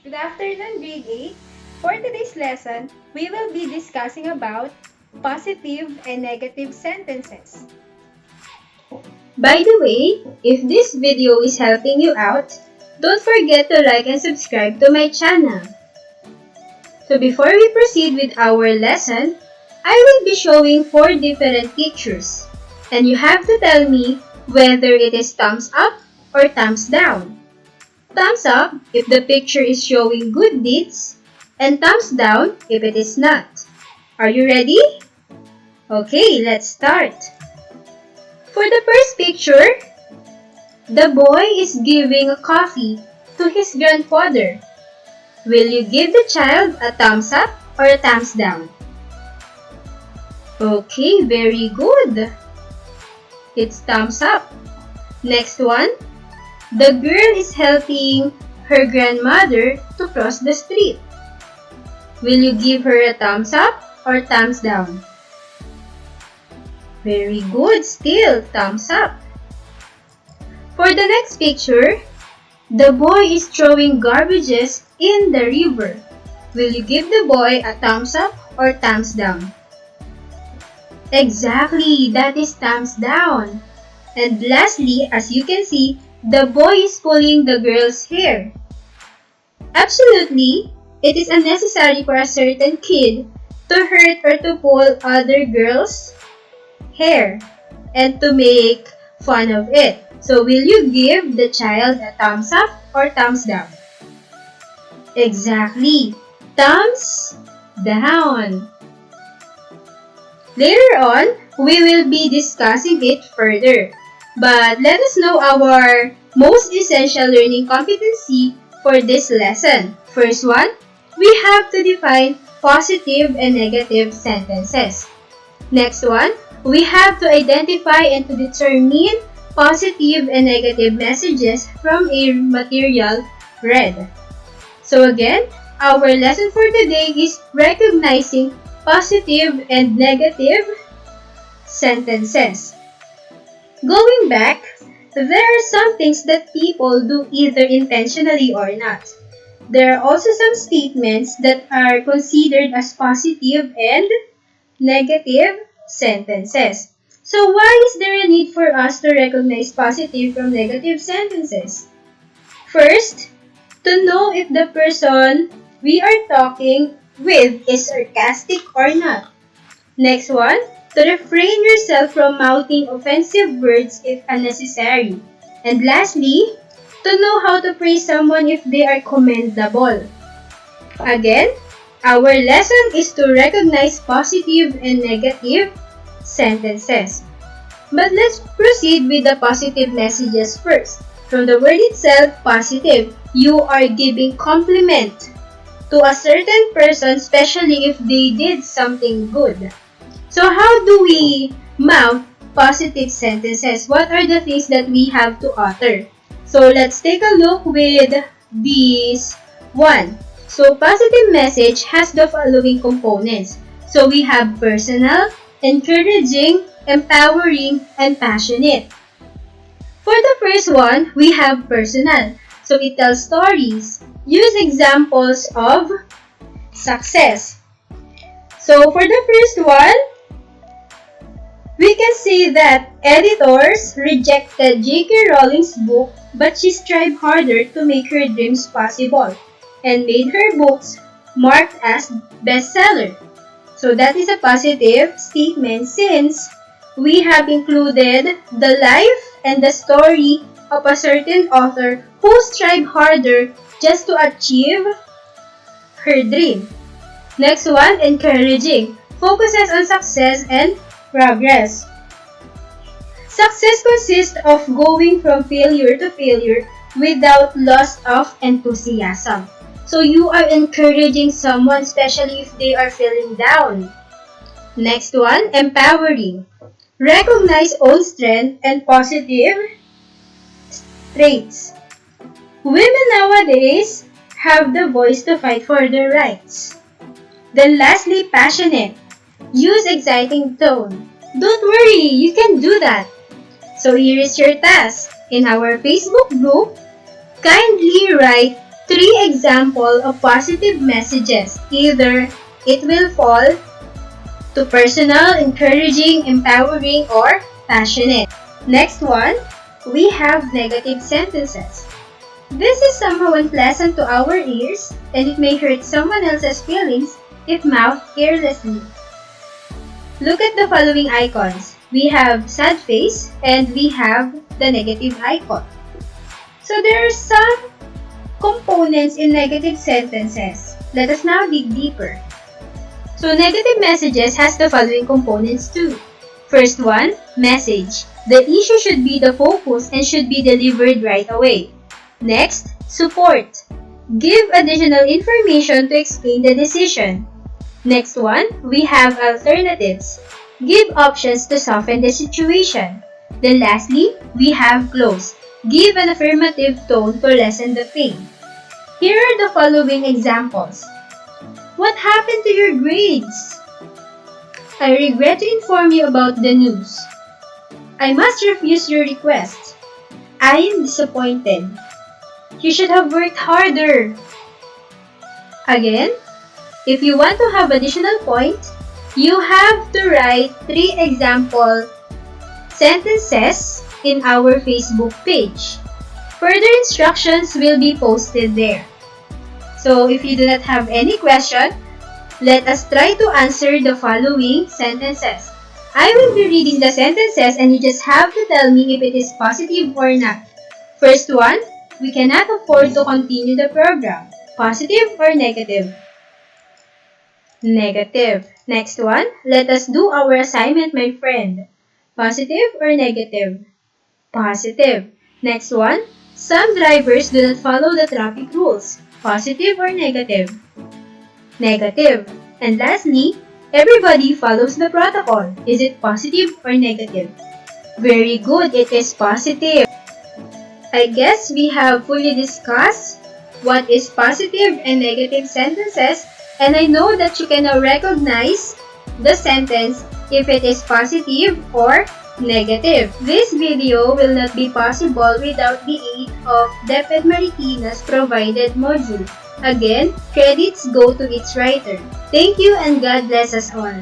Good afternoon, grade 8. For today's lesson, we will be discussing about positive and negative sentences. By the way, if this video is helping you out, don't forget to like and subscribe to my channel. So before we proceed with our lesson, I will be showing 4 different pictures, and you have to tell me whether it is thumbs up or thumbs down. Thumbs up if the picture is showing good deeds, and thumbs down if it is not. Are you ready? Okay, let's start. For the first picture, the boy is giving a coffee to his grandfather. Will you give the child a thumbs up or a thumbs down? Okay, very good. It's thumbs up. Next one, the girl is helping her grandmother to cross the street. Will you give her a thumbs up or thumbs down? Very good, still thumbs up. For the next picture, the boy is throwing garbages in the river. Will you give the boy a thumbs up or thumbs down? Exactly, that is thumbs down. And lastly, as you can see, the boy is pulling the girl's hair. Absolutely, it is unnecessary for a certain kid to hurt or to pull other girls' hair and to make fun of it. So will you give the child a thumbs up or thumbs down? Exactly, thumbs down. Later on, we will be discussing it further. But let us know our most essential learning competency for this lesson. First one, we have to define positive and negative sentences. Next one, we have to identify and to determine positive and negative messages from a material read. So again, our lesson for today is recognizing positive and negative sentences. Going back, there are some things that people do either intentionally or not. There are also some statements that are considered as positive and negative sentences. So why is there a need for us to recognize positive from negative sentences? First, to know if the person we are talking with is sarcastic or not. Next one, to refrain yourself from mouthing offensive words if unnecessary. And lastly, to know how to praise someone if they are commendable. Again, our lesson is to recognize positive and negative sentences. But let's proceed with the positive messages first. From the word itself, positive, you are giving compliment to a certain person, especially if they did something good. So how do we mouth positive sentences? What are the things that we have to utter? So let's take a look with this one. So positive message has the following components. So we have personal, encouraging, empowering, and passionate. For the first one, we have personal. So it tells stories. Use examples of success. So for the first one, we can see that editors rejected J.K. Rowling's book, but she strived harder to make her dreams possible and made her books marked as bestseller. So that is a positive statement since we have included the life and the story of a certain author who strived harder just to achieve her dream. Next one, encouraging. Focuses on success and progress. Success consists of going from failure to failure without loss of enthusiasm. So you are encouraging someone, especially if they are feeling down. Next one, empowering. Recognize own strength and positive traits. Women nowadays have the voice to fight for their rights. Then lastly, passionate. Use exciting tone. Don't worry, you can do that. So here is your task. In our Facebook group, kindly write 3 examples of positive messages. Either it will fall to personal, encouraging, empowering, or passionate. Next one, we have negative sentences. This is somehow unpleasant to our ears, and it may hurt someone else's feelings if mouthed carelessly. Look at the following icons. We have sad face and we have the negative icon. So there are some components in negative sentences. Let us now dig deeper. So negative messages has the following components too. First one, message. The issue should be the focus and should be delivered right away. Next, support. Give additional information to explain the decision. Next one, we have alternatives. Give options to soften the situation. Then lastly, we have close. Give an affirmative tone to lessen the pain. Here are the following examples. What happened to your grades? I regret to inform you about the news. I must refuse your request. I am disappointed. You should have worked harder. Again, if you want to have additional points, you have to write 3 example sentences in our Facebook page. Further instructions will be posted there. So if you do not have any question, let us try to answer the following sentences. I will be reading the sentences and you just have to tell me if it is positive or not. First one, we cannot afford to continue the program. Positive or negative? Negative. Next one, let us do our assignment, my friend. Positive or negative? Positive. Next one, some drivers do not follow the traffic rules. Positive or negative? Negative. And lastly, everybody follows the protocol. Is it positive or negative? Very good, it is positive. I guess we have fully discussed what is positive and negative sentences, and I know that you can now recognize the sentence if it is positive or negative. This video will not be possible without the aid of DepEd Marikina's provided module. Again, credits go to its writer. Thank you and God bless us all.